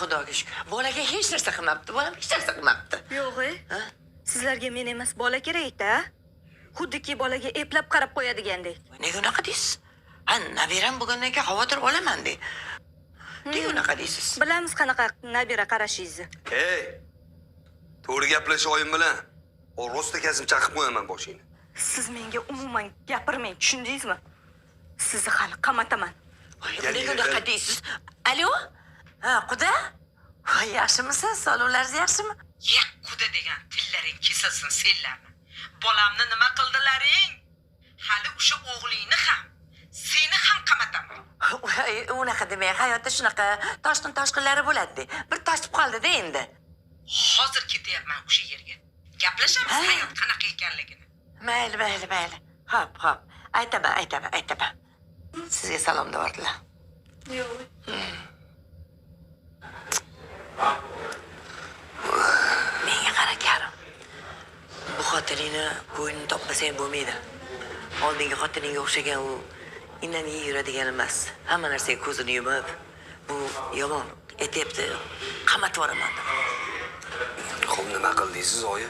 Xudoga shukr. Bolaga hech narsa qilmabdi. Bolam hech narsa qilmabdi. Yo'q-e. Sizlarga men emas, bola kerak-da. Xuddiki bolaga eplab qarab qo'yadigandek. Nega unaqa deysiz? Nabiram bo'lgandan keyin xavotir olaman de. Nega unaqa deysiz? Bilamiz qanaqa nabira qarashingizni. Hey! To'g'ri gaplash oyim bilan. O rosta kazim chaqib qo'yaman boshingni. Siz menga umuman gapirmang, tushundingizmi? Sizni hali qamataman. Nega unaqa deysiz? Alo? Quda? Yaxshimisiz? Sog'liqlaringiz yaxshimi? Ya, quda degan tillaring kesilsin senlarni. Bolamni nima qildilaring? Hali o'sha o'g'lingni ham, seni ham qamataman. Unaqa demang, hayotda shunaqa toshqinlari bo'ladi. Bir toshib qoldi-da endi. Hozir ketyapman o'sha yerga. Gaplashamiz hayot qanaqa ekanligini. Mayli. Hop. Aytaman. Sizga salom deyordilar. Yo'q. Menga qara Karim. Bu xotiningni bo'ynini topmasang bo'lmaydi. Oldingi xotiningga o'xshagan u indamay yuradigan emas. Hamma narsaga ko'zini yumib, bu yomon. Aytibdi, qamatib yuboraman. Xo'p, nima qildingiz, oyi?